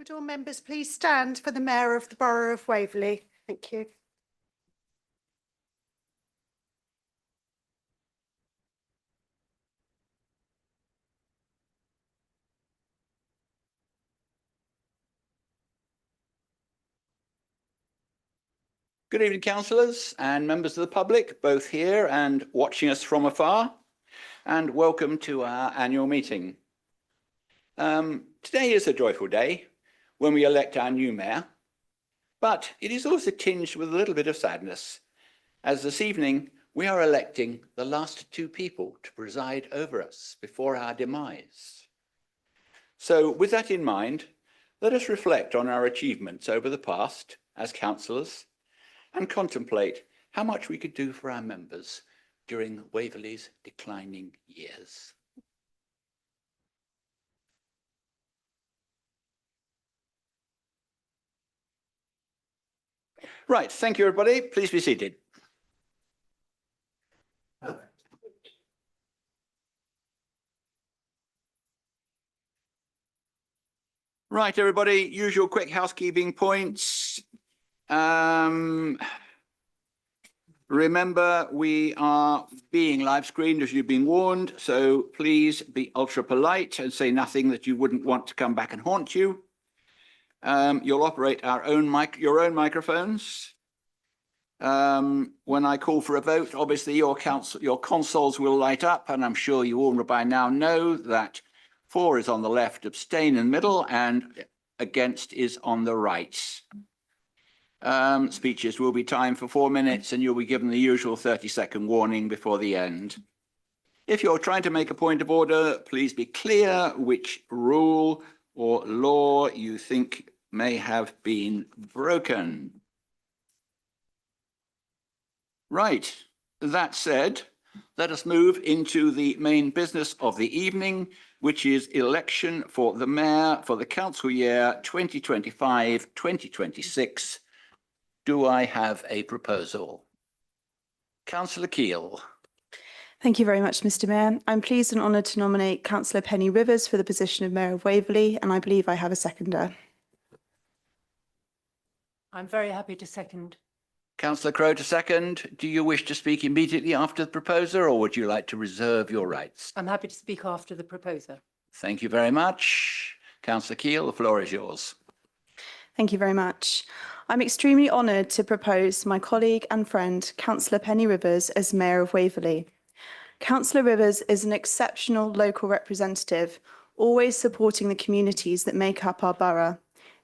Could all members please stand for the Mayor of the Borough of Waverley? Thank you. Good evening, councillors and members of the public, both here and watching us from afar, and welcome to our annual meeting. Today is a joyful day when we elect our new mayor, but it is also tinged with a little bit of sadness, as this evening we are electing the last two people to preside over us before our demise. So with that in mind, let us reflect on our achievements over the past as councillors and contemplate how much we could do for our members during Waverley's declining years. Right, thank you everybody. Please be seated. Right, everybody, usual quick housekeeping points. Remember, we are being live screened as you've been warned, so please be ultra polite and say nothing that you wouldn't want to come back and haunt you. You'll operate your own microphones. When I call for a vote, obviously your consoles will light up, and I'm sure you all by now know that for is on the left, abstain in the middle, and against is on the right. Speeches will be timed for 4 minutes, and you'll be given the usual 30-second warning before the end. If you're trying to make a point of order, please be clear which rule or law you think may have been broken. Right, that said, let us move into the main business of the evening, which is election for the mayor for the council year 2025-2026. Do I have a proposal? Councillor Keall. Thank you very much, Mr. Mayor. I'm pleased and honoured to nominate Councillor Penny Rivers for the position of Mayor of Waverley, and I believe I have a seconder. I'm very happy to second. Councillor Crowe to second. Do you wish to speak immediately after the proposer, or would you like to reserve your rights? I'm happy to speak after the proposer. Thank you very much. Councillor Keall, the floor is yours. Thank you very much. I'm extremely honoured to propose my colleague and friend, Councillor Penny Rivers, as Mayor of Waverley. Councillor Rivers is an exceptional local representative, always supporting the communities that make up our borough,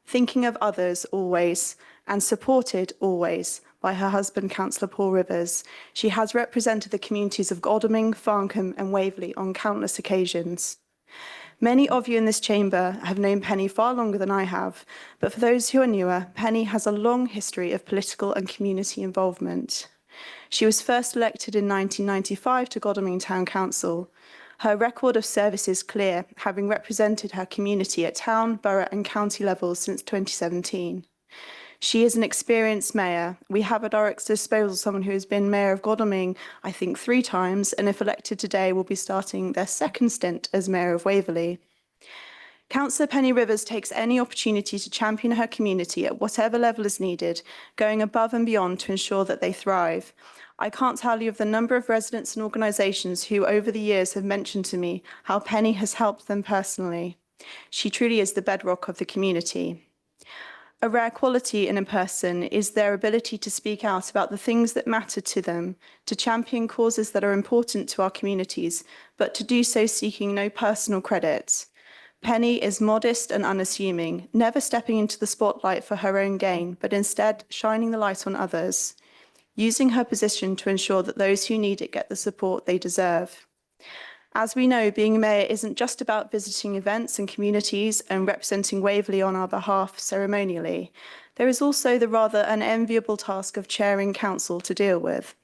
thinking of others always, and supported always by her husband, Councillor Paul Rivers. She has represented the communities of Godalming, Farncombe and Waverley on countless occasions. Many of you in this chamber have known Penny far longer than I have, but for those who are newer, Penny has a long history of political and community involvement. She was first elected in 1995 to Godalming Town Council. Her record of service is clear, having represented her community at town, borough and county levels since 2017. She is an experienced mayor. We have at our disposal someone who has been Mayor of Godalming, I think 3 times, and if elected today will be starting their second stint as Mayor of Waverley. Councillor Penny Rivers takes any opportunity to champion her community at whatever level is needed, going above and beyond to ensure that they thrive. I can't tell you of the number of residents and organisations who over the years have mentioned to me how Penny has helped them personally. She truly is the bedrock of the community. A rare quality in a person is their ability to speak out about the things that matter to them, to champion causes that are important to our communities, but to do so seeking no personal credit. Penny is modest and unassuming, never stepping into the spotlight for her own gain, but instead shining the light on others, using her position to ensure that those who need it get the support they deserve. As we know, being a mayor isn't just about visiting events and communities and representing Waverley on our behalf ceremonially. There is also the rather unenviable task of chairing council to deal with.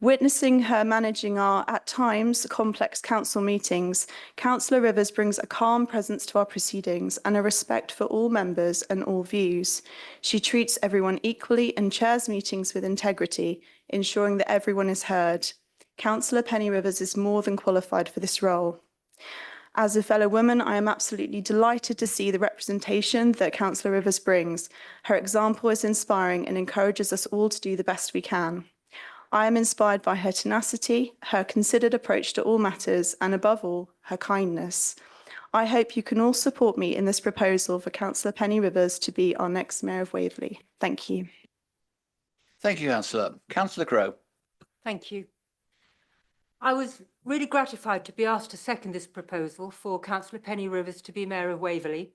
Witnessing her managing our, at times, complex council meetings, Councillor Rivers brings a calm presence to our proceedings and a respect for all members and all views. She treats everyone equally and chairs meetings with integrity, ensuring that everyone is heard. Councillor Penny Rivers is more than qualified for this role. As a fellow woman, I am absolutely delighted to see the representation that Councillor Rivers brings. Her example is inspiring and encourages us all to do the best we can. I am inspired by her tenacity, her considered approach to all matters, and above all, her kindness. I hope you can all support me in this proposal for Councillor Penny Rivers to be our next Mayor of Waverley. Thank you. Thank you, Councillor. Councillor Crowe. Thank you. I was really gratified to be asked to second this proposal for Councillor Penny Rivers to be Mayor of Waverley.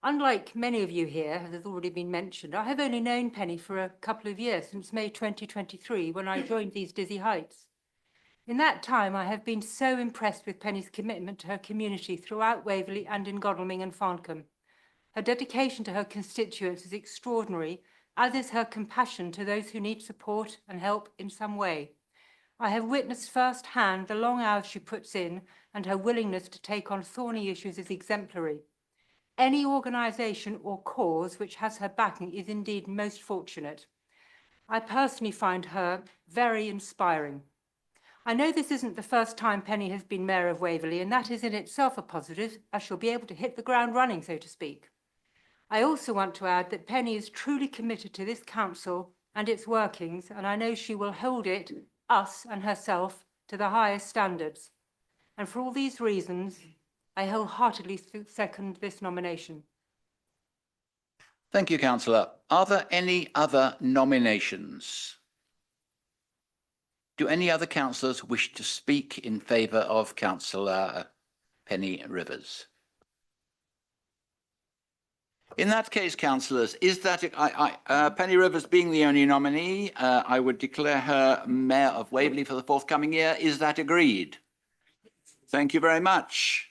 Unlike many of you here, as has already been mentioned, I have only known Penny for a couple of years, since May 2023, when I joined these dizzy heights. In that time, I have been so impressed with Penny's commitment to her community throughout Waverley and in Godalming and Farncombe. Her dedication to her constituents is extraordinary, as is her compassion to those who need support and help in some way. I have witnessed firsthand the long hours she puts in, and her willingness to take on thorny issues is exemplary. Any organisation or cause which has her backing is indeed most fortunate. I personally find her very inspiring. I know this isn't the first time Penny has been Mayor of Waverley, and that is in itself a positive, as she'll be able to hit the ground running, so to speak. I also want to add that Penny is truly committed to this council and its workings, and I know she will hold it, us and herself, to the highest standards. And for all these reasons, I wholeheartedly second this nomination. Thank you, Councillor. Are there any other nominations? Do any other councillors wish to speak in favour of Councillor Penny Rivers? In that case, councillors, is that Penny Rivers being the only nominee, I would declare her Mayor of Waverley for the forthcoming year. Is that agreed? Thank you very much.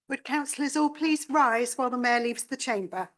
Would councillors all please rise while the Mayor leaves the chamber?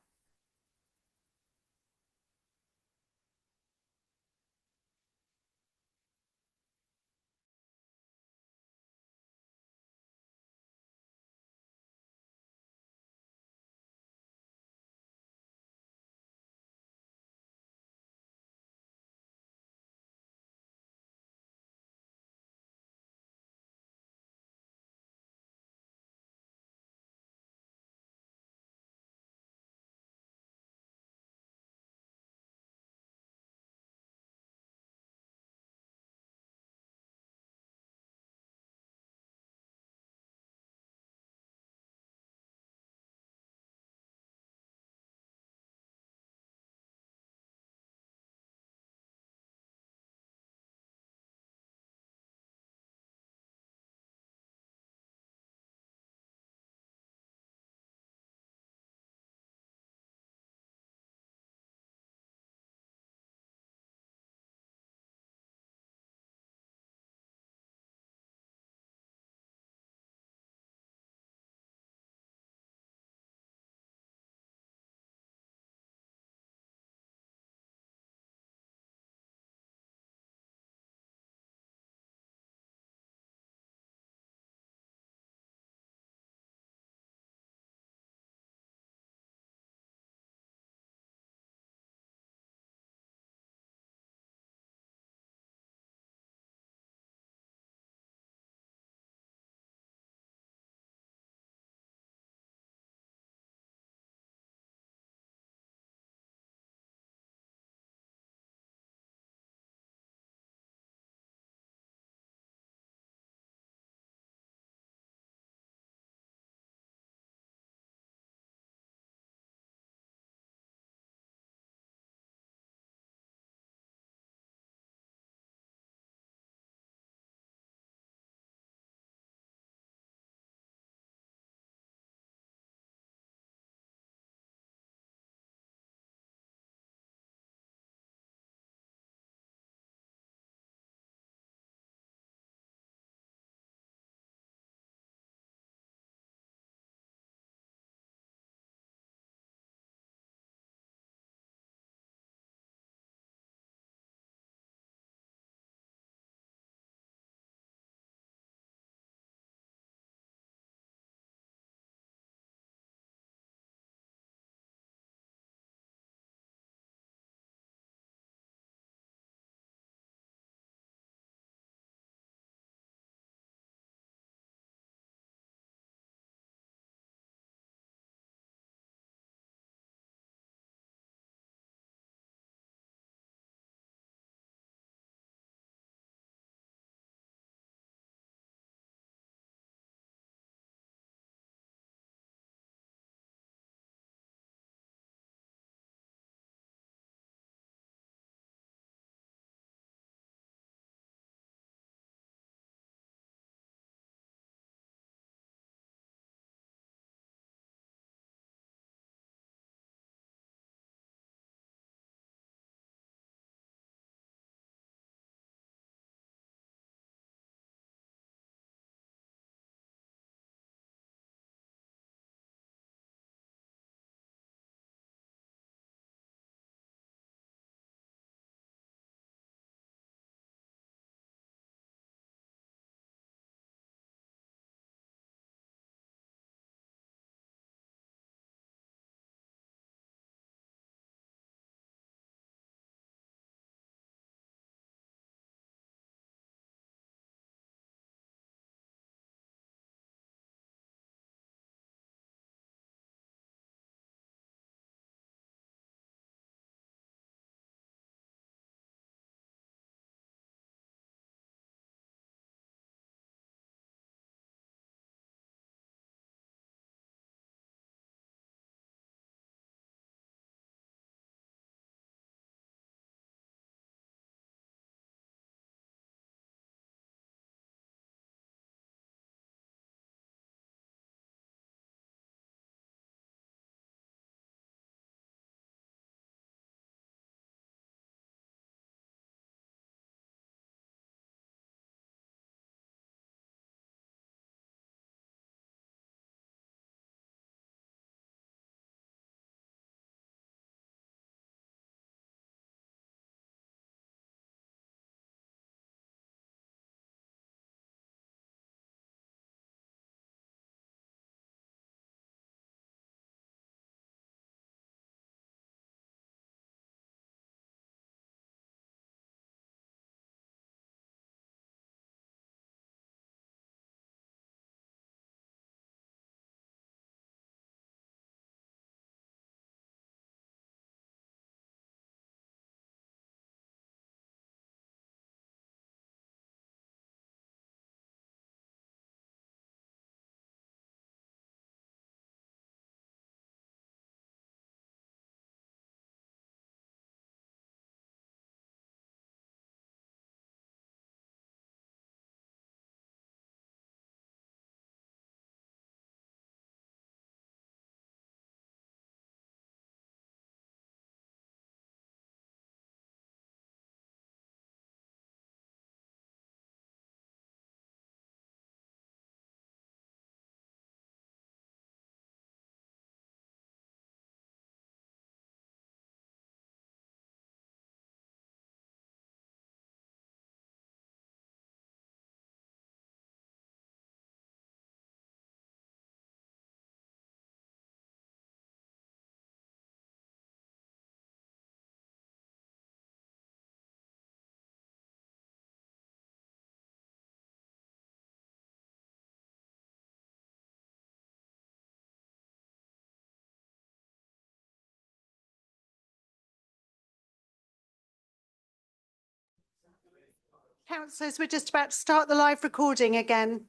Councillors, we're just about to start the live recording again.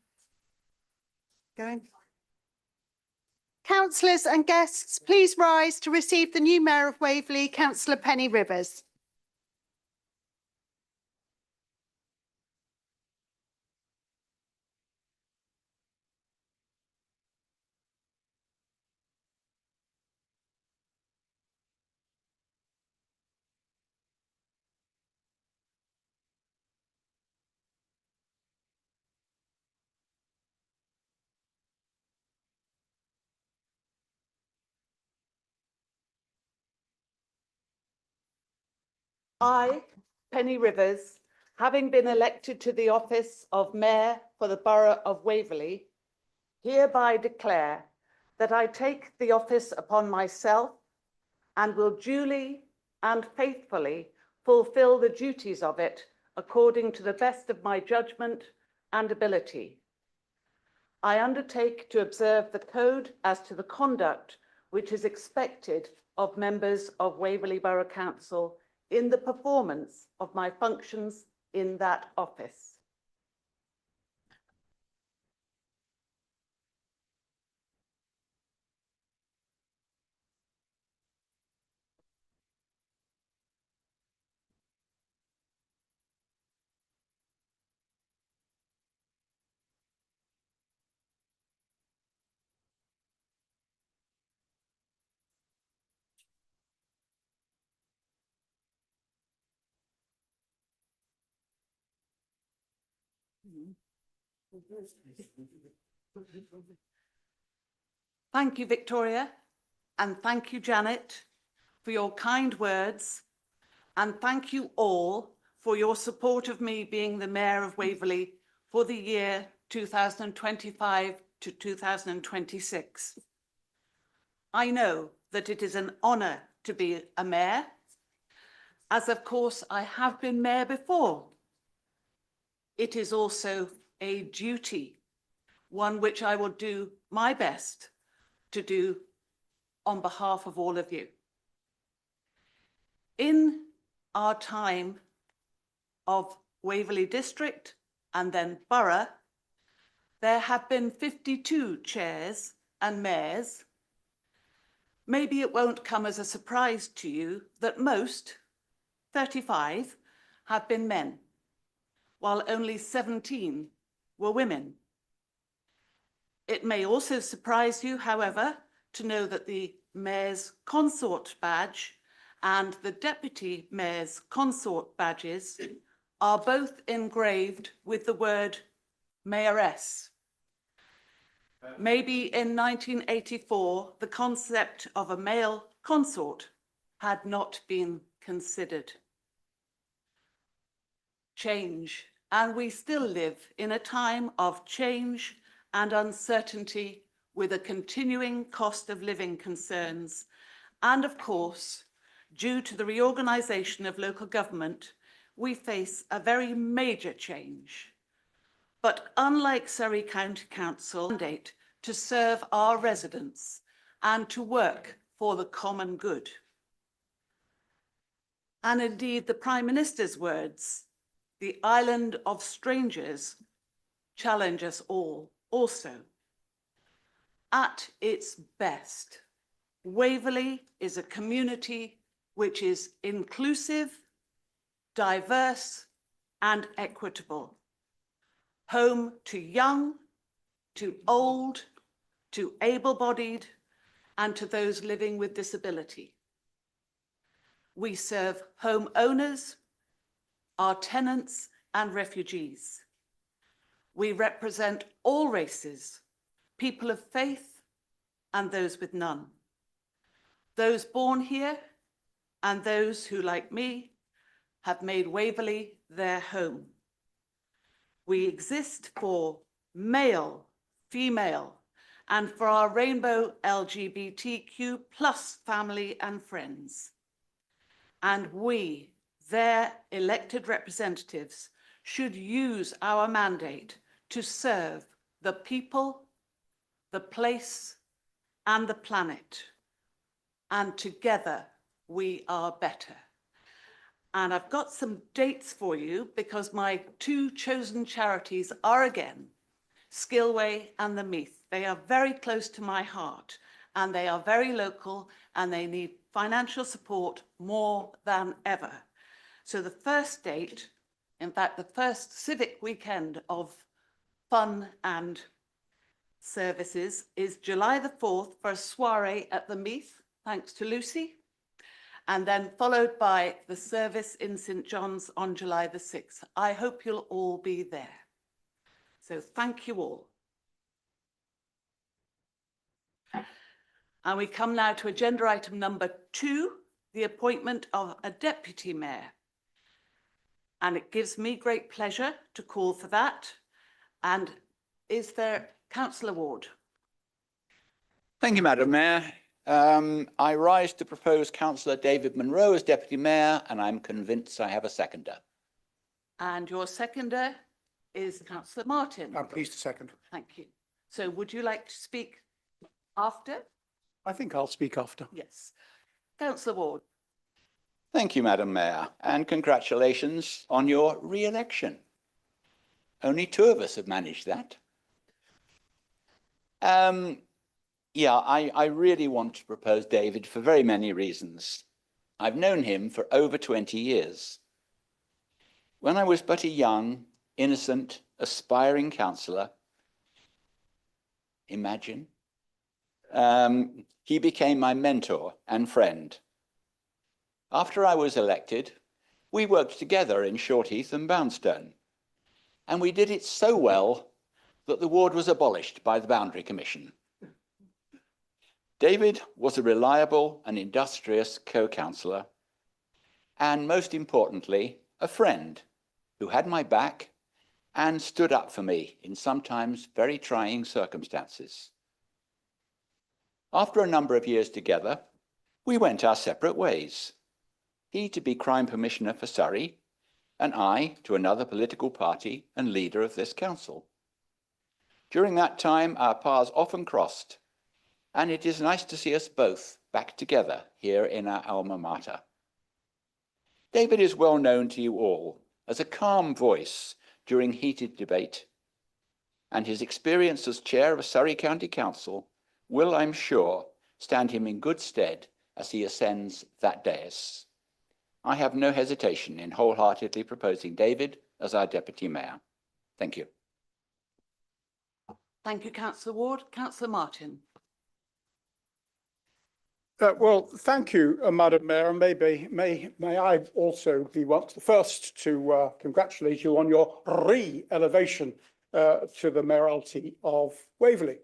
Going. Councillors and guests, please rise to receive the new Mayor of Waverley, Councillor Penny Rivers. I, Penny Rivers, having been elected to the office of Mayor for the Borough of Waverley, hereby declare that I take the office upon myself and will duly and faithfully fulfil the duties of it according to the best of my judgment and ability. I undertake to observe the code as to the conduct which is expected of members of Waverley Borough Council in the performance of my functions in that office. Thank you, Victoria, and thank you, Janet, for your kind words, and thank you all for your support of me being the Mayor of Waverley for the year 2025 to 2026. I know that it is an honour to be a Mayor, as of course I have been Mayor before. It is also a duty, one which I will do my best to do on behalf of all of you. In our time of Waverley District and then Borough, there have been 52 chairs and mayors. Maybe it won't come as a surprise to you that most, 35, have been men, while only 17 were women. It may also surprise you, however, to know that the Mayor's Consort badge and the Deputy Mayor's Consort badges are both engraved with the word Mayoress. Maybe in 1984, the concept of a male consort had not been considered. Change, and we still live in a time of change and uncertainty with a continuing cost of living concerns. And of course, due to the reorganisation of local government, we face a very major change. But unlike Surrey County Council, mandate to serve our residents and to work for the common good. And indeed, the Prime Minister's words, the island of strangers, challenge us all also. At its best, Waverley is a community which is inclusive, diverse, and equitable. Home to young, to old, to able-bodied, and to those living with disability. We serve homeowners, our tenants, and refugees. We represent all races, people of faith, and those with none. Those born here, and those who, like me, have made Waverley their home. We exist for male, female, and for our rainbow LGBTQ+ family and friends. And we, their elected representatives, should use our mandate to serve the people, the place, and the planet. And together we are better. And I've got some dates for you because my two chosen charities are again Skillway and the Meath. They are very close to my heart and they are very local and they need financial support more than ever. So the first date, in fact, the first civic weekend of fun and services is July the 4th for a soiree at the Meath, thanks to Lucy, and then followed by the service in St John's on July the 6th. I hope you'll all be there. So thank you all. And we come now to agenda item number 2, the appointment of a deputy mayor. And it gives me great pleasure to call for that. And is there Councillor Ward? Thank you, Madam Mayor. I rise to propose Councillor David Munro as Deputy Mayor, and I'm convinced I have a seconder. And your seconder is Councillor Martin. I'm pleased to second. Thank you. So would you like to speak after? I think I'll speak after. Yes. Councillor Ward. Thank you, Madam Mayor, and congratulations on your re-election. Only 2 of us have managed that. Yeah, I really want to propose David for very many reasons. I've known him for over 20 years. When I was but a young, innocent, aspiring councillor, imagine, he became my mentor and friend. After I was elected, we worked together in Shortheath and Boundstone, and we did it so well that the ward was abolished by the Boundary Commission. David was a reliable and industrious co-councillor, and most importantly, a friend who had my back and stood up for me in sometimes very trying circumstances. After a number of years together, we went our separate ways. He to be Crime Commissioner for Surrey, and I to another political party and leader of this council. During that time, our paths often crossed, and it is nice to see us both back together here in our alma mater. David is well known to you all as a calm voice during heated debate, and his experience as chair of Surrey County Council will, I'm sure, stand him in good stead as he ascends that dais. I have no hesitation in wholeheartedly proposing David as our Deputy Mayor. Thank you. Thank you, Councillor Ward. Councillor Martin. Well, thank you, Madam Mayor, and may I also be the first to congratulate you on your re-elevation to the mayoralty of Waverley.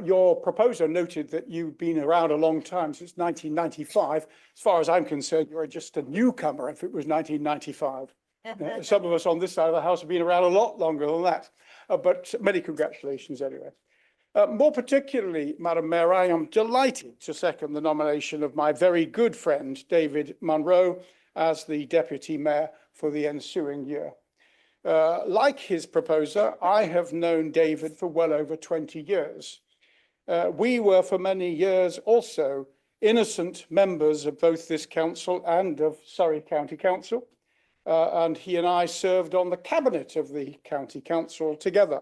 Your proposer noted that you've been around a long time, since 1995. As far as I'm concerned, you're just a newcomer if it was 1995. Some of us on this side of the house have been around a lot longer than that, but many congratulations anyway. More particularly, Madam Mayor, I am delighted to second the nomination of my very good friend, David Munro, as the Deputy Mayor for the ensuing year. Like his proposer, I have known David for well over 20 years. We were for many years also innocent members of both this council and of Surrey County Council, and he and I served on the cabinet of the county council together,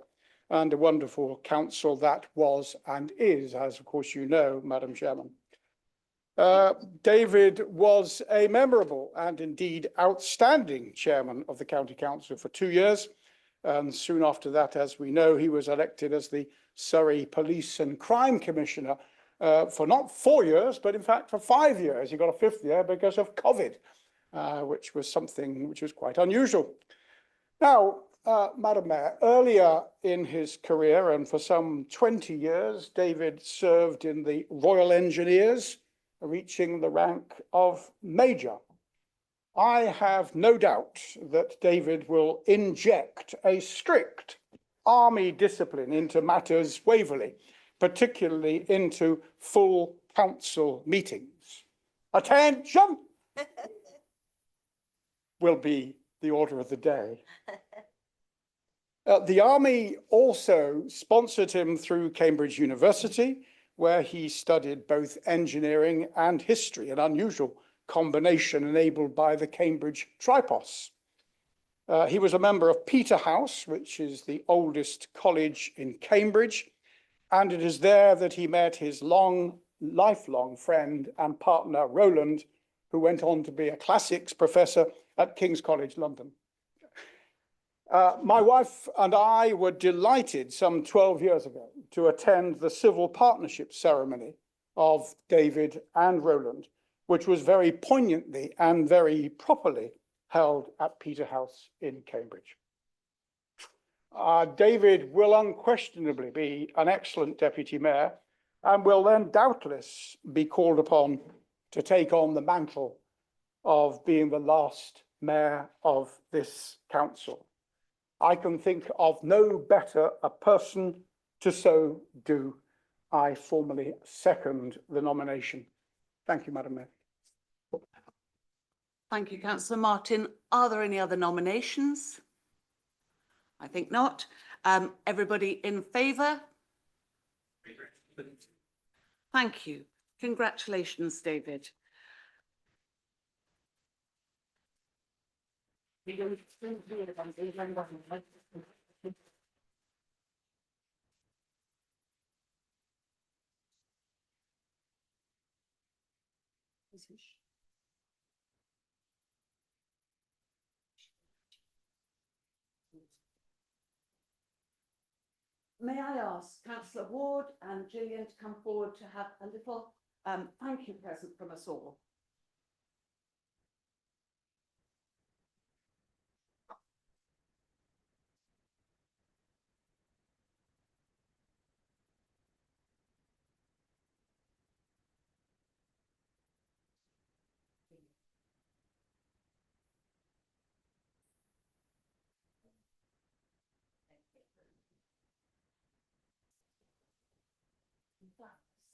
and a wonderful council that was and is, as of course you know, Madam Chairman. David was a memorable and indeed outstanding chairman of the county council for 2 years, and soon after that, as we know, he was elected as the Surrey Police and Crime Commissioner for not 4 years, but in fact for 5 years. He got a 5th year because of COVID, which was something which was quite unusual. Now, Madam Mayor, earlier in his career and for some 20 years, David served in the Royal Engineers, reaching the rank of Major. I have no doubt that David will inject a strict army discipline into matters Waverley, particularly into full council meetings. Attention will be the order of the day. The army also sponsored him through Cambridge University, where he studied both engineering and history, an unusual combination enabled by the Cambridge Tripos. He was a member of Peterhouse, which is the oldest college in Cambridge, and it is there that he met his lifelong friend and partner, Roland, who went on to be a classics professor at King's College London. My wife and I were delighted some 12 years ago to attend the civil partnership ceremony of David and Roland, which was very poignantly and very properly held at Peterhouse in Cambridge. David will unquestionably be an excellent deputy mayor and will then doubtless be called upon to take on the mantle of being the last mayor of this council. I can think of no better a person to so do. I formally second the nomination. Thank you, Madam Mayor. Thank you, Councillor Martin. Are there any other nominations? I think not. Everybody in favour? Thank you. Congratulations, David. May I ask Councillor Ward and Gillian to come forward to have a little thank you present from us all.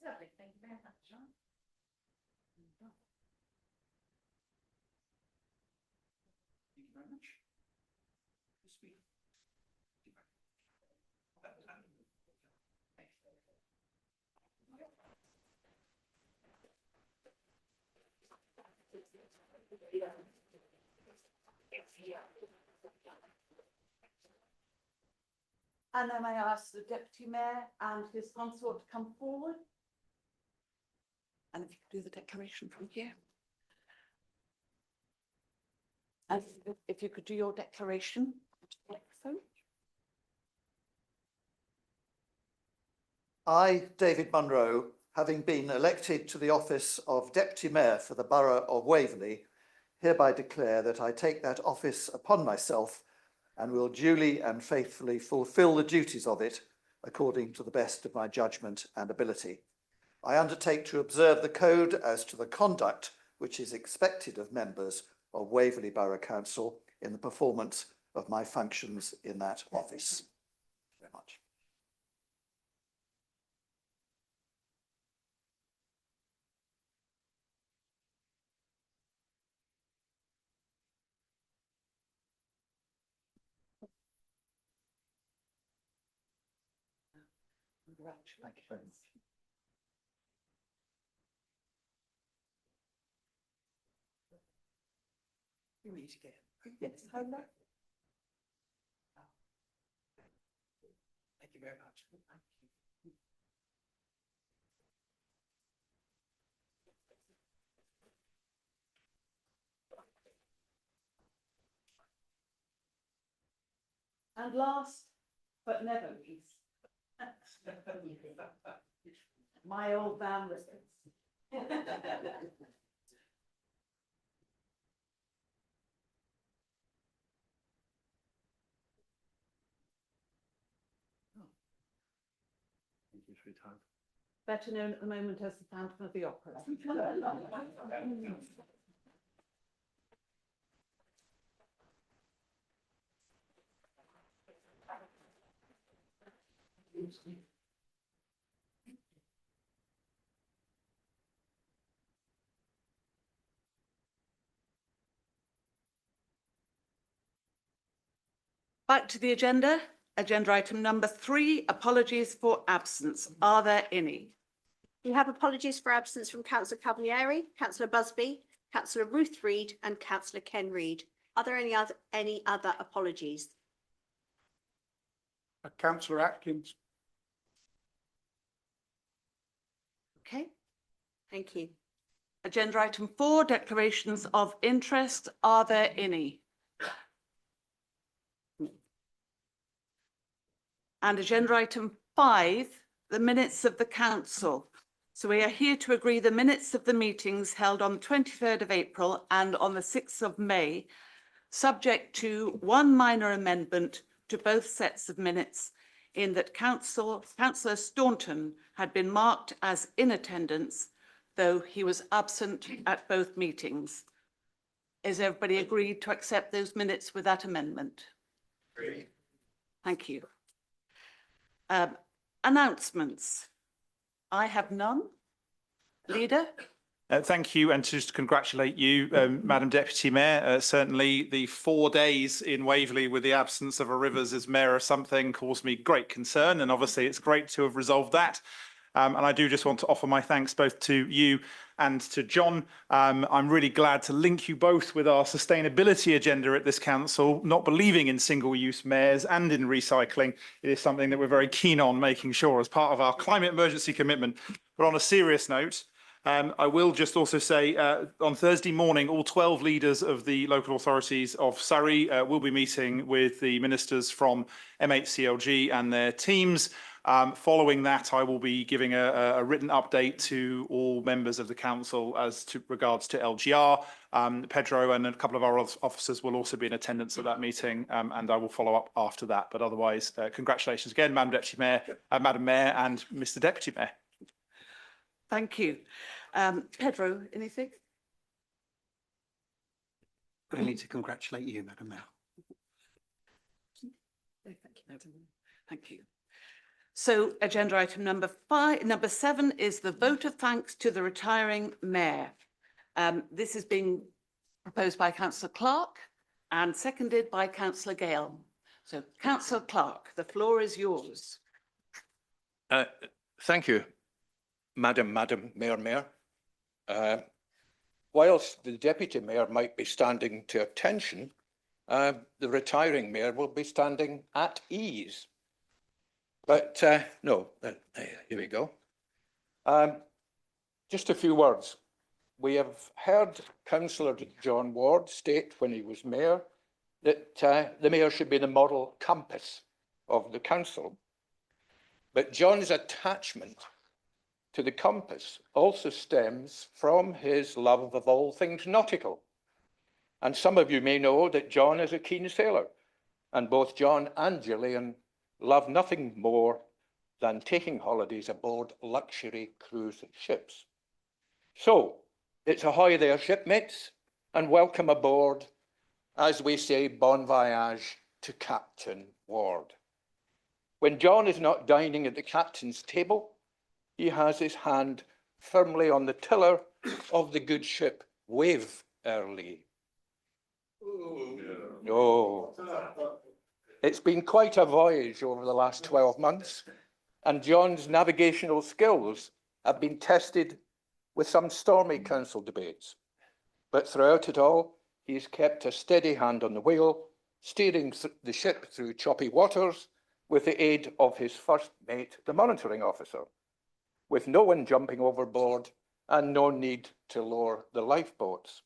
Lovely, thank you very much, John. Thank you very much. And then I ask the Deputy Mayor and his consort to come forward. And if you could do the declaration from here. And if you could do your declaration. I, David Munro, having been elected to the office of Deputy Mayor for the Borough of Waverley, hereby declare that I take that office upon myself and will duly and faithfully fulfil the duties of it according to the best of my judgment and ability. I undertake to observe the code as to the conduct which is expected of members of Waverley Borough Council in the performance of my functions in that office. Thank you very much. Thank you very much. You meet again. Yes, hello. Thank you very much. Thank you. And last but never least, my old van residence. Thank you for your time. Better known at the moment as the Phantom of the Opera. Back to the agenda. Agenda item number 3, apologies for absence. Are there any? We have apologies for absence from Councillor Cavalieri, Councillor Busby, Councillor Ruth Reid and Councillor Ken Reid. Are there any other apologies? Councillor Atkins. Okay, thank you. Agenda item 4, declarations of interest. Are there any? And agenda item 5, the minutes of the council. So we are here to agree the minutes of the meetings held on the 23rd of April and on the 6th of May, subject to one minor amendment to both sets of minutes, in that Councillor Staunton had been marked as in attendance, though he was absent at both meetings. Is everybody agreed to accept those minutes with that amendment? Agreed. Thank you. Announcements. I have none. Leader? Thank you, and just to congratulate you, Madam Deputy Mayor. Certainly the 4 days in Waverley with the absence of a Rivers as Mayor of something caused me great concern, and obviously it's great to have resolved that. And I do just want to offer my thanks both to you and to John. I'm really glad to link you both with our sustainability agenda at this council, not believing in single-use mayors and in recycling. It is something that we're very keen on making sure as part of our climate emergency commitment. But on a serious note, I will just also say on Thursday morning, all 12 leaders of the local authorities of Surrey will be meeting with the ministers from MHCLG and their teams. Following that, I will be giving a written update to all members of the council as to regards to LGR. Pedro and a couple of our officers will also be in attendance at that meeting, and I will follow up after that. But otherwise, congratulations again, Madam Deputy Mayor, Madam Mayor, and Mr. Deputy Mayor. Thank you. Pedro, anything? I need to congratulate you, Madam Mayor. Thank you. So agenda item number 7 is the vote of thanks to the retiring mayor. This is being proposed by Councillor Clark and seconded by Councillor Gale. So Councillor Clark, the floor is yours. Thank you, Madam Mayor. Whilst the Deputy Mayor might be standing to attention, the retiring Mayor will be standing at ease. But no, here we go. Just a few words. We have heard Councillor John Ward state when he was Mayor that the Mayor should be the moral compass of the council. But John's attachment to the compass also stems from his love of all things nautical. And some of you may know that John is a keen sailor, and both John and Gillian love nothing more than taking holidays aboard luxury cruise ships. So it's ahoy there, shipmates, and welcome aboard, as we say, bon voyage to Captain Ward. When John is not dining at the captain's table, he has his hand firmly on the tiller of the good ship Waverley. Oh, it's been quite a voyage over the last 12 months, and John's navigational skills have been tested with some stormy council debates. But throughout it all, he's kept a steady hand on the wheel, steering the ship through choppy waters with the aid of his first mate, the monitoring officer, with no one jumping overboard and no need to lower the lifeboats.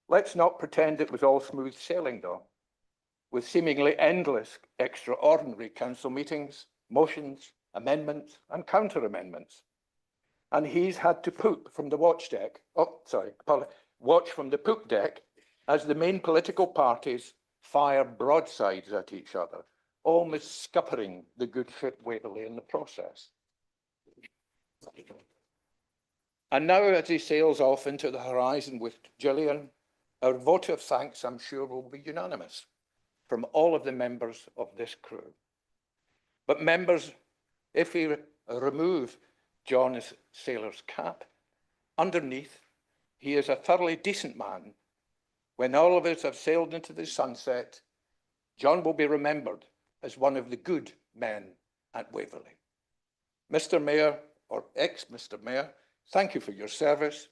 Let's not pretend it was all smooth sailing, though, with seemingly endless extraordinary council meetings, motions, amendments, and counter-amendments. And he's had to poop from the watch from the poop deck as the main political parties fire broadsides at each other, almost scuppering the good ship Waverley in the process. And now, as he sails off into the horizon with Gillian, our vote of thanks, I'm sure, will be unanimous from all of the members of this crew. But members, if we remove John's sailor's cap, underneath, he is a thoroughly decent man. When all of us have sailed into the sunset, John will be remembered as one of the good men at Waverley. Mr. Mayor, or ex-Mr. Mayor, thank you for your service.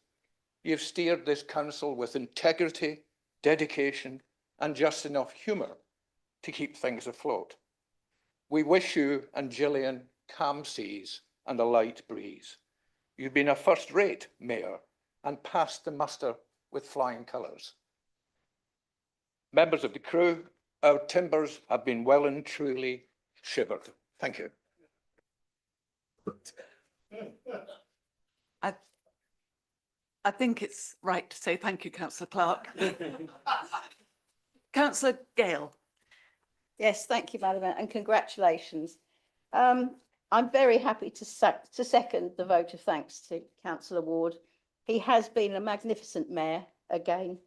You've steered this council with integrity, dedication, and just enough humour to keep things afloat. We wish you and Gillian calm seas and a light breeze. You've been a first-rate mayor and passed the muster with flying colours. Members of the crew, our timbers have been well and truly shivered. Thank you. I think it's right to say thank you, Councillor Clark. Councillor Gale. Yes, thank you, Madam Mayor, and congratulations. I'm very happy to second the vote of thanks to Councillor Ward. He has been a magnificent mayor again,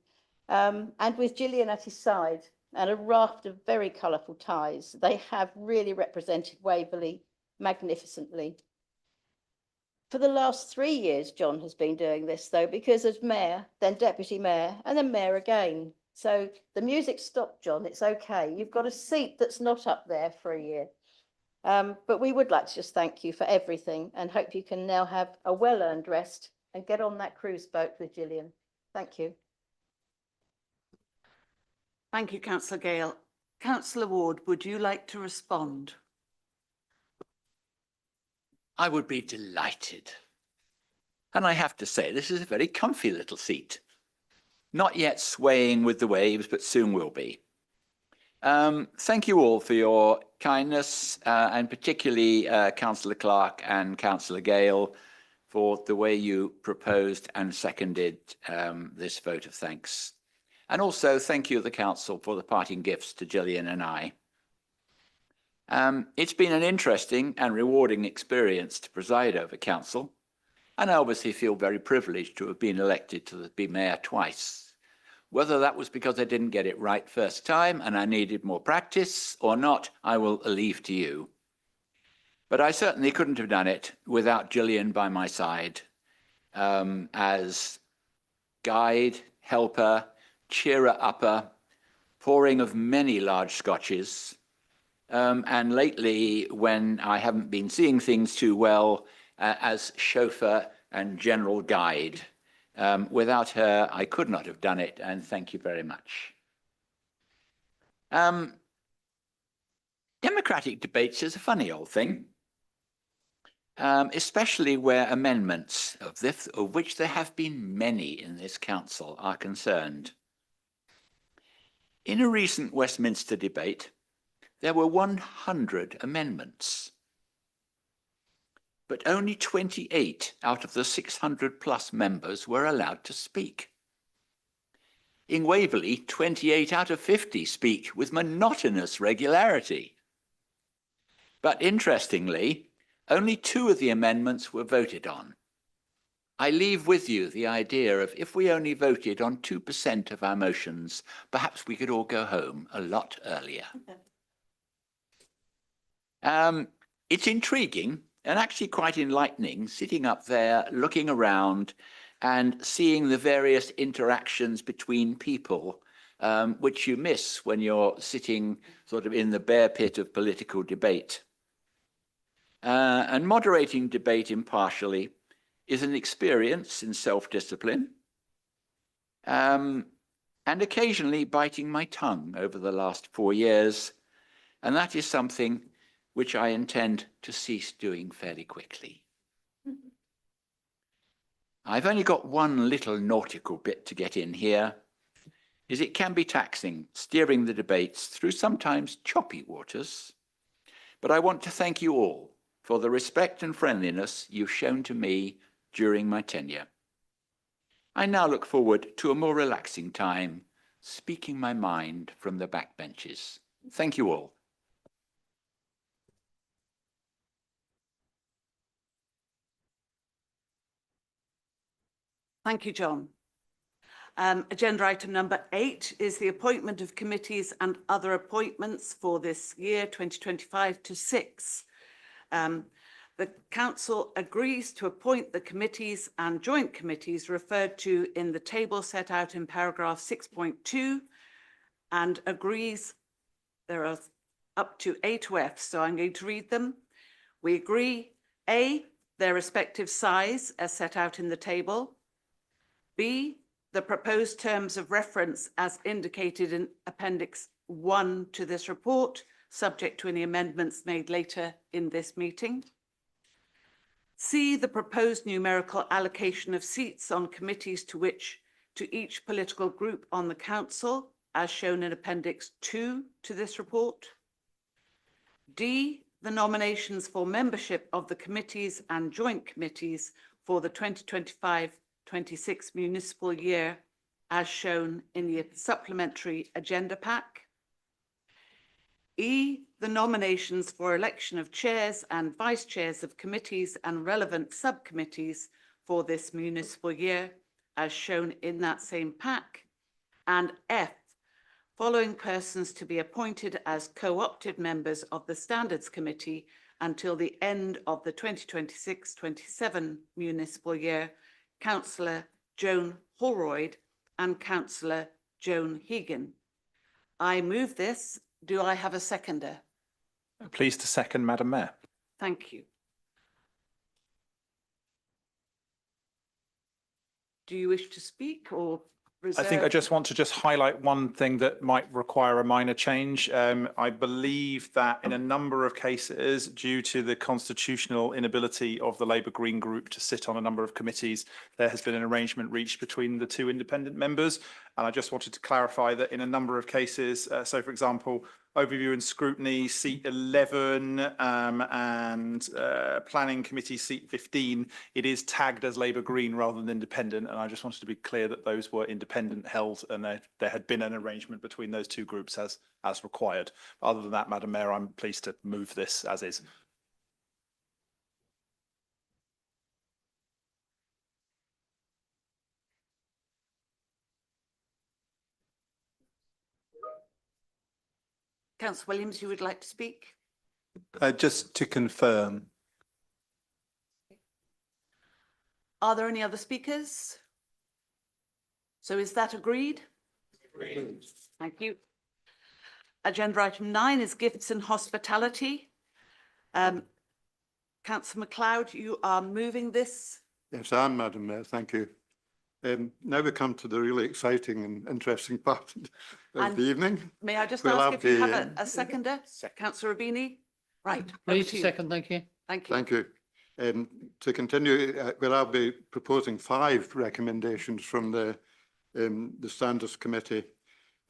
and with Gillian at his side and a raft of very colourful ties, they have really represented Waverley magnificently. For the last 3 years, John has been doing this, though, because as mayor, then deputy mayor, and then mayor again. So the music stopped, John. It's okay. You've got a seat that's not up there for a year. But we would like to just thank you for everything and hope you can now have a well-earned rest and get on that cruise boat with Gillian. Thank you. Thank you, Councillor Gale. Councillor Ward, would you like to respond? I would be delighted. And I have to say, this is a very comfy little seat. Not yet swaying with the waves, but soon will be. Thank you all for your kindness, and particularly Councillor Clark and Councillor Gale for the way you proposed and seconded this vote of thanks. And also thank you, the Council, for the parting gifts to Gillian and I. It's been an interesting and rewarding experience to preside over Council, and I obviously feel very privileged to have been elected to be mayor twice. Whether that was because I didn't get it right first time and I needed more practice or not, I will leave to you. But I certainly couldn't have done it without Gillian by my side as guide, helper, cheerer-upper, pouring of many large scotches, and lately, when I haven't been seeing things too well, as chauffeur and general guide. Without her, I could not have done it, and thank you very much. Democratic debates is a funny old thing, especially where amendments, of which there have been many in this council, are concerned. In a recent Westminster debate, there were 100 amendments, but only 28 out of the 600 plus members were allowed to speak. In Waverley, 28 out of 50 speak with monotonous regularity. But interestingly, only 2 of the amendments were voted on. I leave with you the idea of if we only voted on 2% of our motions, perhaps we could all go home a lot earlier. It's intriguing and actually quite enlightening sitting up there, looking around and seeing the various interactions between people, which you miss when you're sitting sort of in the bear pit of political debate. And moderating debate impartially is an experience in self-discipline, and occasionally biting my tongue over the last 4 years. And that is something which I intend to cease doing fairly quickly. I've only got one little nautical bit to get in here, is it can be taxing steering the debates through sometimes choppy waters, but I want to thank you all for the respect and friendliness you've shown to me during my tenure. I now look forward to a more relaxing time, speaking my mind from the backbenches. Thank you all. Thank you, John. Agenda item number 8 is the appointment of committees and other appointments for this year, 2025 to 6. The council agrees to appoint the committees and joint committees referred to in the table set out in paragraph 6.2 and agrees there are up to A to F, so I'm going to read them. We agree A, their respective size as set out in the table. B, the proposed terms of reference as indicated in Appendix 1 to this report, subject to any amendments made later in this meeting. C, the proposed numerical allocation of seats on committees to each political group on the council, as shown in Appendix 2 to this report. D, the nominations for membership of the committees and joint committees for the 2025-26 municipal year, as shown in the supplementary agenda pack. E, the nominations for election of chairs and vice chairs of committees and relevant subcommittees for this municipal year, as shown in that same pack. And F, following persons to be appointed as co-opted members of the Standards Committee until the end of the 2026-27 municipal year, Councillor Joan Holroyd and Councillor Joan Hegan. I move this. Do I have a seconder? Pleased to second, Madam Mayor. Thank you. Do you wish to speak or reserve? I think I just want to highlight one thing that might require a minor change. I believe that in a number of cases, due to the constitutional inability of the Labour Green Group to sit on a number of committees, there has been an arrangement reached between the two independent members. And I just wanted to clarify that in a number of cases, so for example, overview and scrutiny, seat 11, and planning committee seat 15, it is tagged as Labour Green rather than independent. And I just wanted to be clear that those were independent held and there had been an arrangement between those two groups as required. Other than that, Madam Mayor, I'm pleased to move this as is. Councillor Williams, you would like to speak? Just to confirm. Are there any other speakers? So is that agreed? Agreed. Thank you. Agenda item 9 is gifts and hospitality. Councillor MacLeod, you are moving this. Yes, I am, Madam Mayor. Thank you. Now we come to the really exciting and interesting part of the evening. May I just We'll ask if you have have a seconder? Councillor Rubini? Right. Please, over to you. second, thank you. Thank you. Thank you. To continue, well, I'll be proposing 5 recommendations from the Standards Committee.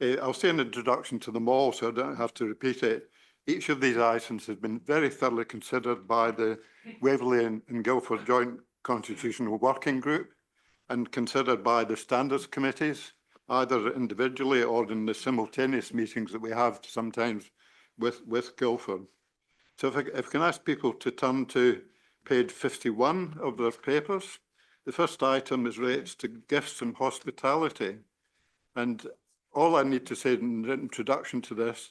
I'll say an introduction to them all, so I don't have to repeat it. Each of these items has been very thoroughly considered by the Waverley and Guildford Joint Constitutional Working Group and considered by the Standards Committees, either individually or in the simultaneous meetings that we have sometimes with Guildford. So if I can ask people to turn to page 51 of their papers. The first item relates to gifts and hospitality. And all I need to say in the introduction to this,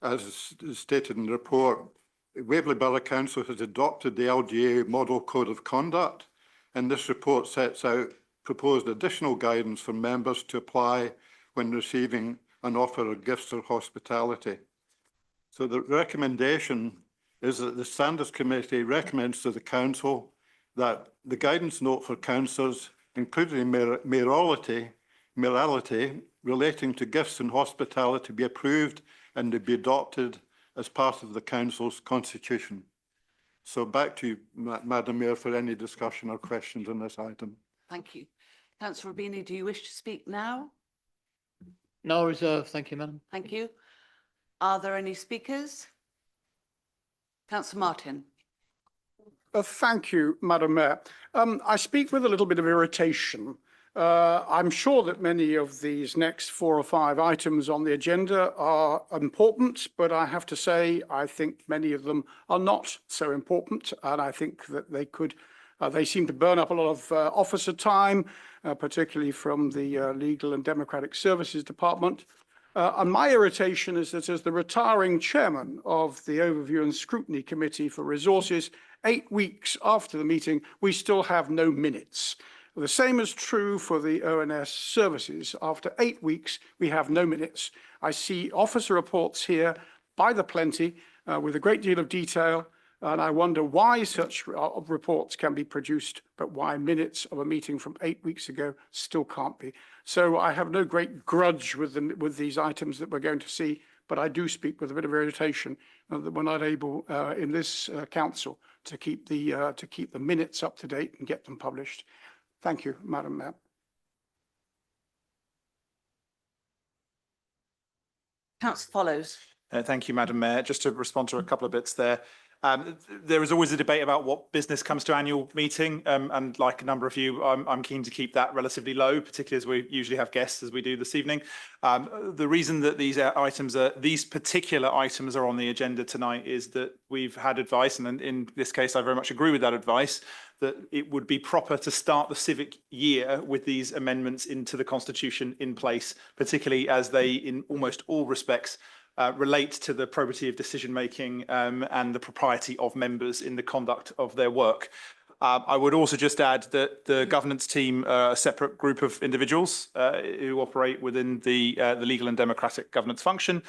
as stated in the report, Waverley Borough Council has adopted the LGA Model Code of Conduct, and this report sets out proposed additional guidance for members to apply when receiving an offer of gifts or hospitality. So the recommendation is that the Standards Committee recommends to the Council that the guidance note for councillors, including mayoralty relating to gifts and hospitality, be approved and to be adopted as part of the Council's constitution. So back to you, Madam Mayor, for any discussion or questions on this item. Thank you. Councillor Rubini, do you wish to speak now? No reserve, thank you, Madam. Thank you. Are there any speakers? Councillor Martin. Thank you, Madam Mayor. I speak with a little bit of irritation. I'm sure that many of these next 4 or 5 items on the agenda are important, but I have to say I think many of them are not so important, and I think that they seem to burn up a lot of officer time, particularly from the Legal and Democratic Services Department. And my irritation is that as the retiring chairman of the Overview and Scrutiny Committee for Resources, 8 weeks after the meeting, we still have no minutes. The same is true for the ONS services. After 8 weeks, we have no minutes. I see officer reports here by the plenty with a great deal of detail, And I wonder why such reports can be produced, but why minutes of a meeting from 8 weeks ago still can't be. So I have no great grudge with these items that we're going to see, but I do speak with a bit of irritation that we're not able in this council to keep the minutes up to date and get them published. Thank you, Madam Mayor. Councillor Follows. Thank you, Madam Mayor. Just to respond to a couple of bits there. There is always a debate about what business comes to annual meeting, and like a number of you, I'm keen to keep that relatively low, particularly as we usually have guests as we do this evening. The reason that these particular items are on the agenda tonight is that we've had advice, and in this case, I very much agree with that advice, that it would be proper to start the civic year with these amendments into the Constitution in place, particularly as they, in almost all respects, relate to the probity of decision-making and the propriety of members in the conduct of their work. I would also just add that the governance team are a separate group of individuals who operate within the legal and democratic governance function,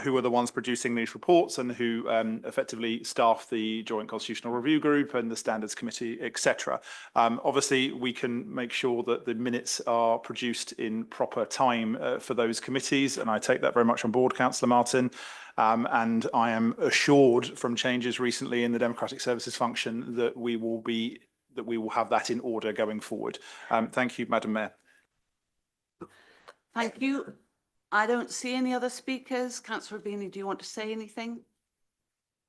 who are the ones producing these reports and who effectively staff the Joint Constitutional Review Group and the Standards Committee, etc. Obviously, we can make sure that the minutes are produced in proper time for those committees, and I take that very much on board, Councillor Martin. And I am assured from changes recently in the Democratic Services function that we will have that in order going forward. Thank you, Madam Mayor. Thank you. I don't see any other speakers. Councillor Rubini, do you want to say anything?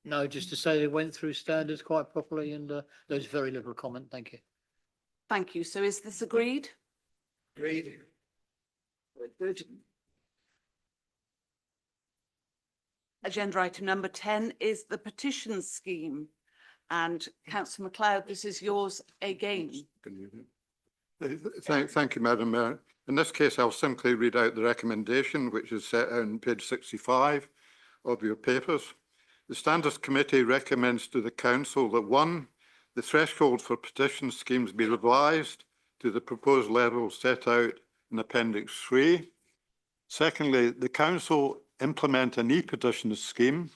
No, just to say they went through standards quite properly, and there's very little comment. Thank you. Thank you. So is this agreed? Agreed. Good. Agenda item number 10 is the petition scheme. And Councillor MacLeod, this is yours again. Thank you, Madam Mayor. In this case, I'll simply read out the recommendation, which is set out on page 65 of your papers. The Standards Committee recommends to the Council that 1, the threshold for petition schemes be revised to the proposed level set out in Appendix 3. Secondly, the Council implement an e-petition scheme.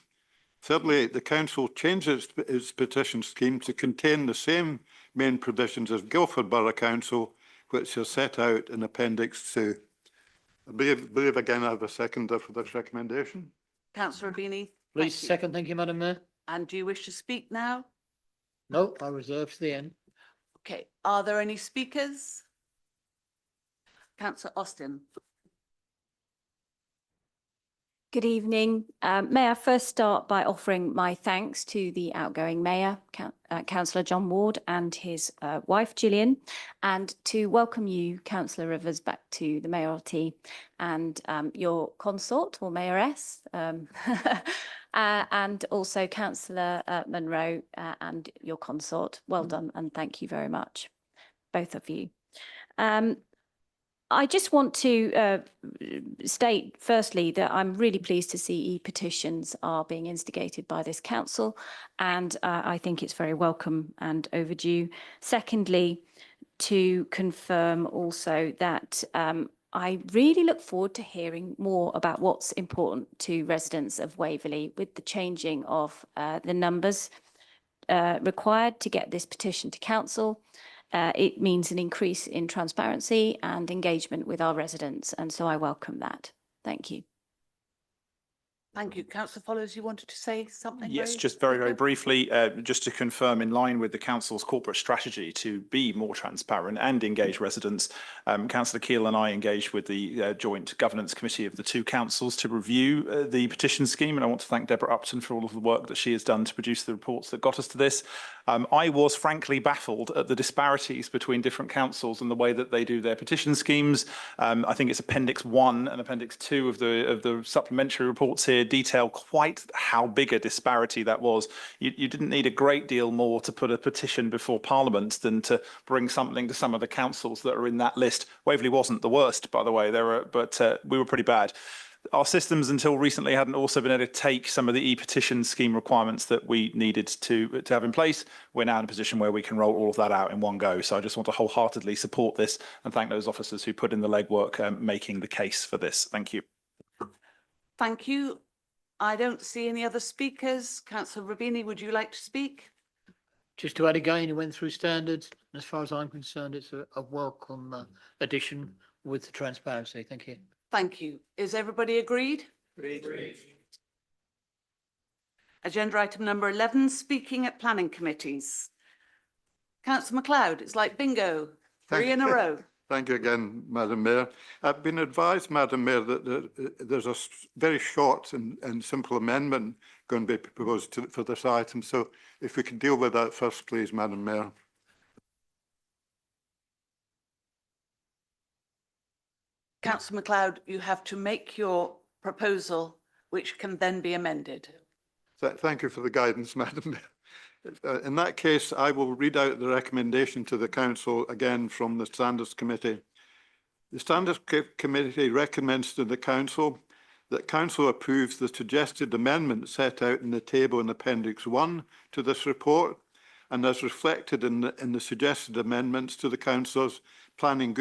Thirdly, the Council changes its petition scheme to contain the same main provisions as Guildford Borough Council, which are set out in Appendix 2. I believe again I have a seconder for this recommendation. Councillor Rubini. Please second. Thank you, Madam Mayor. And do you wish to speak now? No, I reserve to the end. Okay. Are there any speakers? Councillor Austin. Good evening. May I first start by offering my thanks to the outgoing Mayor, Councillor John Ward, and his wife, Gillian, and to welcome you, Councillor Rivers, back to the mayoralty and your consort or mayoress, and also Councillor Munro and your consort. Well done, and thank you very much, both of you. I just want to state, firstly, that I'm really pleased to see e-petitions are being instigated by this council, and I think it's very welcome and overdue. Secondly, to confirm also that I really look forward to hearing more about what's important to residents of Waverley with the changing of the numbers required to get this petition to council. It means an increase in transparency and engagement with our residents, and so I welcome that. Thank you. Thank you. Councillor Follows, you wanted to say something? Yes, just very briefly, just to confirm, in line with the council's corporate strategy to be more transparent and engage residents, Councillor Keele and I engaged with the joint governance committee of the two councils to review the petition scheme, and I want to thank Deborah Upton for all of the work that she has done to produce the reports that got us to this. I was frankly baffled at the disparities between different councils and the way that they do their petition schemes. I think it's Appendix 1 and Appendix 2 of the supplementary reports here detail quite how big a disparity that was. You didn't need a great deal more to put a petition before Parliament than to bring something to some of the councils that are in that list. Waverley wasn't the worst, by the way, but we were pretty bad. Our systems until recently hadn't also been able to take some of the e-petition scheme requirements that we needed to have in place. We're now in a position where we can roll all of that out in one go. So I just want to wholeheartedly support this and thank those officers who put in the legwork making the case for this. Thank you. Thank you. I don't see any other speakers. Councillor Rabini, would you like to speak? Just to add again, it went through standards. As far as I'm concerned, it's a welcome addition with the transparency. Thank you. Thank you. Is everybody agreed? Agreed. Agenda item number 11, speaking at planning committees. Councillor MacLeod, it's like bingo, three in a row. Thank you again, Madam Mayor. I've been advised, Madam Mayor, that there's a very short and simple amendment going to be proposed for this item. So if we could deal with that first, please, Madam Mayor. Councillor MacLeod, you have to make your proposal, which can then be amended. Thank you for the guidance, Madam Mayor. In that case, I will read out the recommendation to the Council again from the Standards Committee. The Standards Committee recommends to the Council that Council approves the suggested amendment set out in the table in Appendix 1 to this report, and as reflected in the suggested amendments to the Council's Planning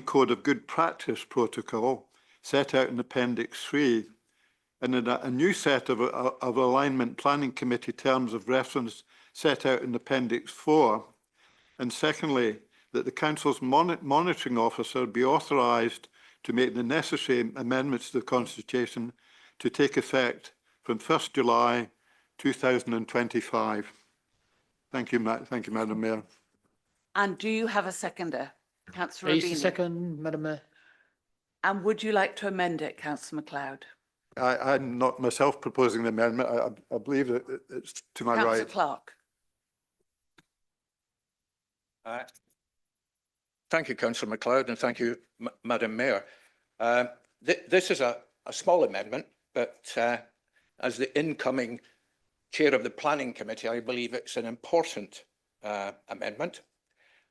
Code of Good Practice protocol set out in Appendix 3, and in a new set of alignment planning committee terms of reference set out in Appendix 4. And secondly, that the Council's monitoring officer be authorised to make the necessary amendments to the Constitution to take effect from 1st July 2025. Thank you, Madam Mayor. And do you have a seconder? Councillor Please, Rabini. second, Madam Mayor. And would you like to amend it, Councillor MacLeod? I'm not myself proposing the amendment. I believe that it's to my Councillor right. Clark. Thank you, Councillor MacLeod, and thank you, Madam Mayor. This is a small amendment, but as the incoming chair of the Planning Committee, I believe it's an important amendment.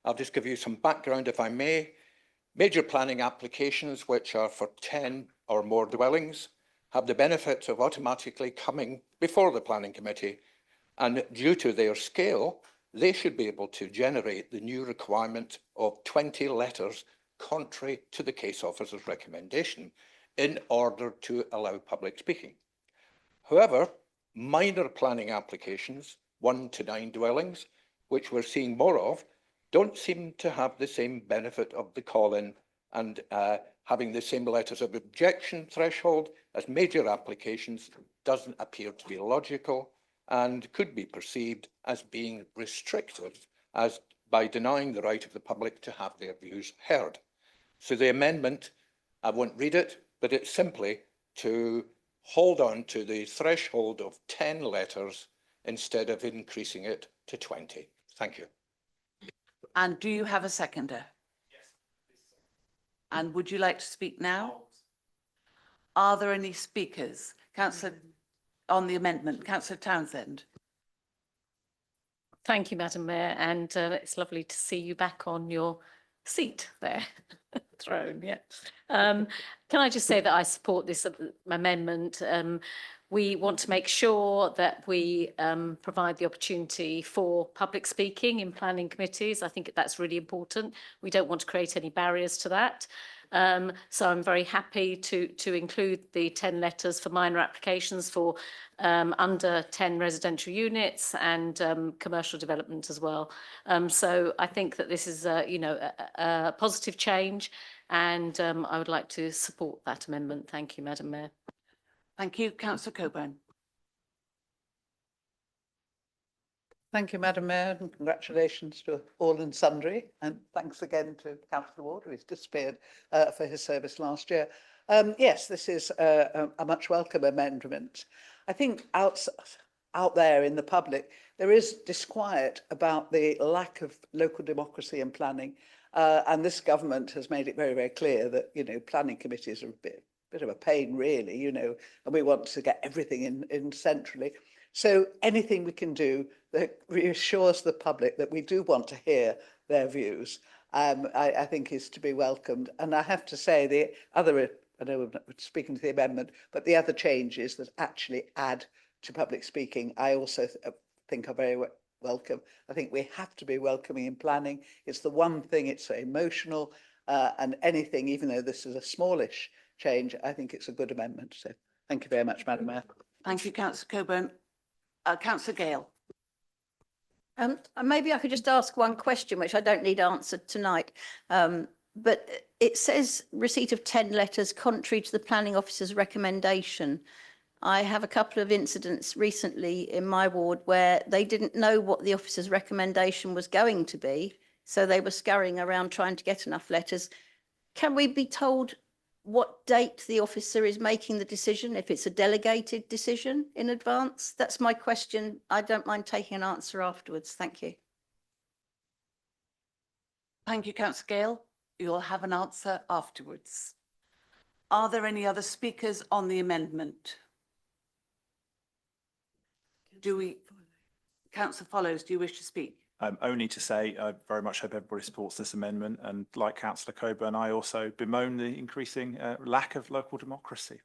I'll just give you some background, if I may. Major planning applications, which are for 10 or more dwellings, have the benefit of automatically coming before the Planning Committee, and due to their scale, they should be able to generate the new requirement of 20 letters contrary to the case officer's recommendation in order to allow public speaking. However, minor planning applications, 1 to 9 dwellings, which we're seeing more of, don't seem to have the same benefit of the call-in and having the same letters of objection threshold as major applications doesn't appear to be logical and could be perceived as being restrictive as by denying the right of the public to have their views heard. So the amendment, I won't read it, but it's simply to hold on to the threshold of 10 letters instead of increasing it to 20. Thank you. And do you have a seconder? Yes. And would you like to speak now? Are there any speakers? Councillor, on the amendment, Councillor Townsend. Thank you, Madam Mayor, and it's lovely to see you back on your seat there, throne, yeah. Can I just say that I support this amendment. We want to make sure that we provide the opportunity for public speaking in planning committees. I think that's really important. We don't want to create any barriers to that. So I'm very happy to include the 10 letters for minor applications for under 10 residential units and commercial development as well. So I think that this is a positive change, and I would like to support that amendment. Thank you, Madam Mayor. Thank you. Councillor Coburn. Thank you, Madam Mayor, and congratulations to all and sundry. And thanks again to Councillor Ward, who has disappeared for his service last year. Yes, this is a much welcome amendment. I think out there in the public, there is disquiet about the lack of local democracy and planning. And this government has made it very, very clear that, planning committees are a bit of a pain, really, and we want to get everything in centrally. So anything we can do that reassures the public that we do want to hear their views, I think is to be welcomed. And I have to say the other, I know we're not speaking to the amendment, but the other changes that actually add to public speaking, I also think are very welcome. I think we have to be welcoming in planning. It's the one thing, it's so emotional, and anything, even though this is a smallish change. I think it's a good amendment. So thank you very much, Madam Mayor. Thank you, councillor Coburn. Councillor Gale. Maybe I could just ask one question, which I don't need answered tonight. But it says receipt of 10 letters contrary to the planning officer's recommendation. I have a couple of incidents recently in my ward where they didn't know what the officer's recommendation was going to be, so they were scurrying around trying to get enough letters. Can we be told what date the officer is making the decision, if it's a delegated decision in advance? That's my question. I don't mind taking an answer afterwards. Thank you. Thank you, councillor Gale. You'll have an answer afterwards. Are there any other speakers on the amendment? Councillor Follows, do you wish to speak? Only to say I very much hope everybody supports this amendment, and like Councillor Coburn, I also bemoan the increasing lack of local democracy.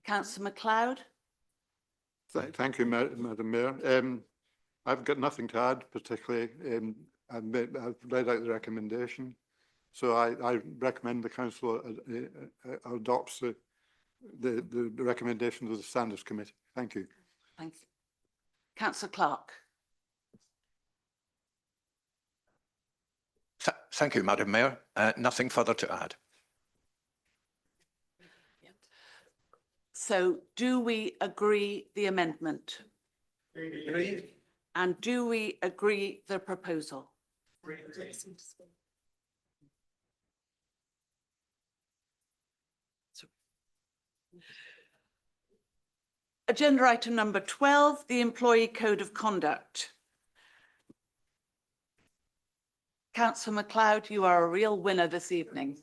Councillor MacLeod. Thank you, Madam Mayor. I've got nothing to add particularly. I've read out the recommendation, so I recommend the council adopts the recommendations of the Standards Committee. Thank you. Thanks. Councillor Clark. Thank you, Madam Mayor. Nothing further to add. So do we agree the amendment? Agree. And do we agree the proposal? Agenda item number 12, the Employee Code of Conduct. Councillor MacLeod, you are a real winner this evening.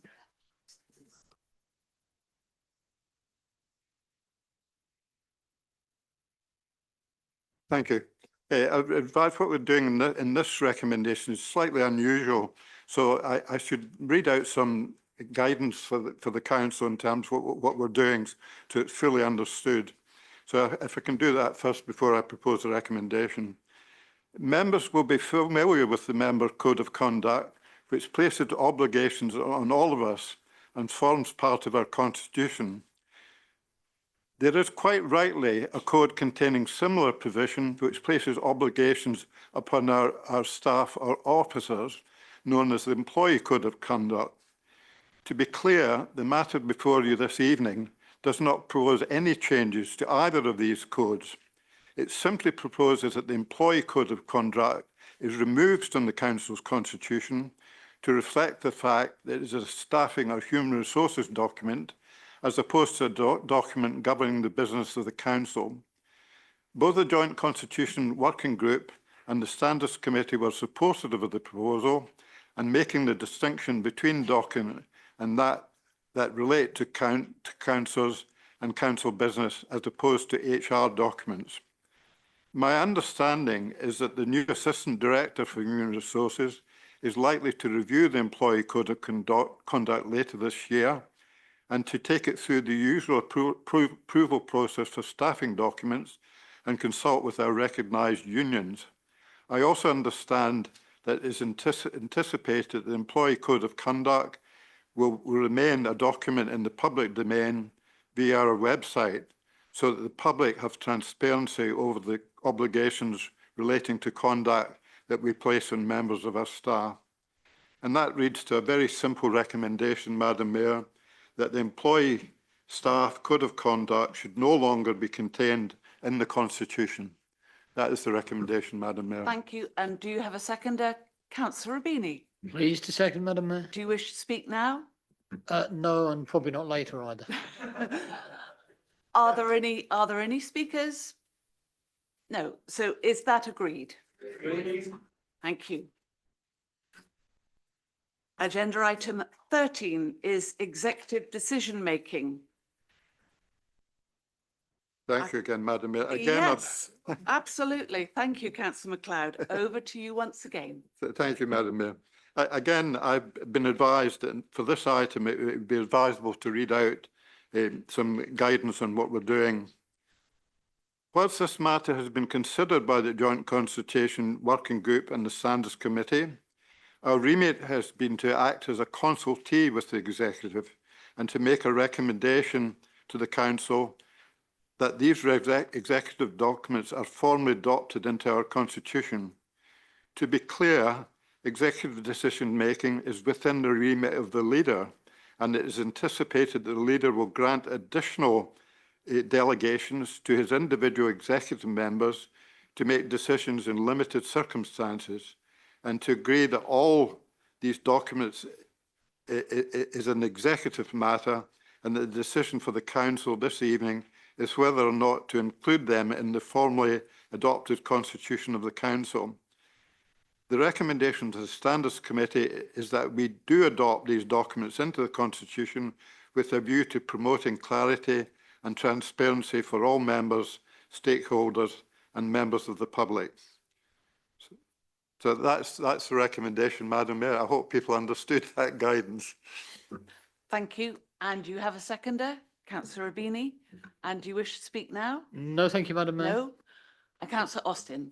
Thank you. I advise what we're doing in this recommendation is slightly unusual. So I should read out some guidance for the council in terms of what we're doing so it's fully understood. So if I can do that first before I propose a recommendation. Members will be familiar with the Member Code of Conduct, which places obligations on all of us and forms part of our constitution. There is quite rightly a code containing similar provision which places obligations upon our staff or officers, known as the Employee Code of Conduct. To be clear, the matter before you this evening does not propose any changes to either of these codes. It simply proposes that the Employee Code of Conduct is removed from the Council's constitution to reflect the fact that it is a staffing or human resources document as opposed to a document governing the business of the Council. Both the Joint Constitution Working Group and the Standards Committee were supportive of the proposal and making the distinction between documents and that relate to councils and council business as opposed to HR documents. My understanding is that the new Assistant Director for Human Resources is likely to review the Employee Code of Conduct later this year and to take it through the usual approval process for staffing documents and consult with our recognised unions. I also understand that it is anticipated that the Employee Code of Conduct will remain a document in the public domain via our website so that the public have transparency over the obligations relating to conduct that we place on members of our staff. And that leads to a very simple recommendation, Madam Mayor, that the Employee Staff Code of Conduct should no longer be contained in the Constitution. That is the recommendation, Madam Mayor. Thank you. And do you have a seconder? Councillor Rubini. Pleased to second, Madam Mayor. Do you wish to speak now? No, and probably not later either. Are there any speakers? No. So is that agreed? Agreed. Thank you. Agenda item 13 is executive decision making. Thank you again, Madam Mayor. Again, yes, absolutely. Thank you, Councillor MacLeod. Over to you once again. Thank you, Madam Mayor. Again, I've been advised that for this item, it would be advisable to read out some guidance on what we're doing. Whilst this matter has been considered by the Joint Consultation Working Group and the Standards Committee, Our remit has been to act as a consultee with the executive and to make a recommendation to the council that these executive documents are formally adopted into our constitution. To be clear, executive decision-making is within the remit of the leader, and it is anticipated that the leader will grant additional delegations to his individual executive members to make decisions in limited circumstances, and to agree that all these documents is an executive matter, and the decision for the council this evening is whether or not to include them in the formally adopted constitution of the council. The recommendation to the Standards Committee is that we do adopt these documents into the constitution with a view to promoting clarity and transparency for all members, stakeholders, and members of the public. So that's the recommendation, Madam Mayor. I hope people understood that guidance. Thank you. And you have a seconder, Councillor Rubini. And do you wish to speak now? No, thank you, Madam Mayor. No? And Councillor Austin.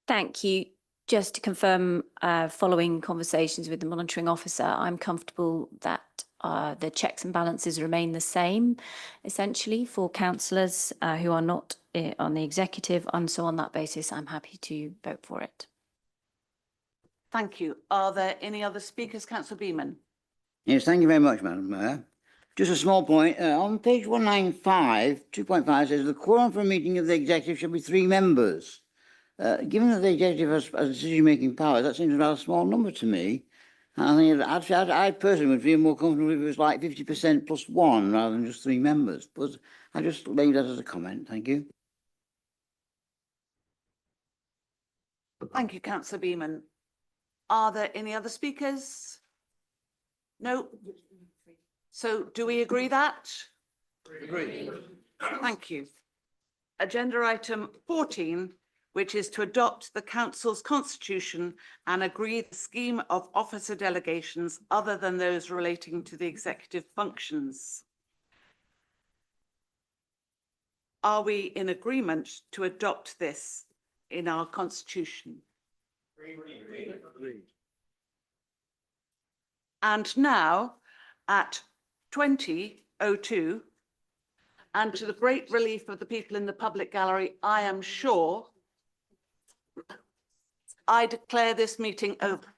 Thank you. Just to confirm, following conversations with the monitoring officer, I'm comfortable that the checks and balances remain the same, essentially, for councillors who are not on the executive. And so on that basis, I'm happy to vote for it. Thank you. Are there any other speakers? Councillor Beeman. Yes, thank you very much, Madam Mayor. Just a small point. On page 195, 2.5 says the quorum for a meeting of the executive should be 3 members. Given that the executive has decision-making power, that seems a rather small number to me. I think I personally would feel more comfortable if it was like 50% plus 1 rather than just 3 members. But I just leave that as a comment. Thank you. Thank you, Councillor Beeman. Are there any other speakers? No? So do we agree that? Agree. Thank you. Agenda item 14, which is to adopt the council's constitution and agree the scheme of officer delegations other than those relating to the executive functions. Are we in agreement to adopt this in our constitution? Agreed. And now at 20:02, and to the great relief of the people in the public gallery, I am sure, I declare this meeting over.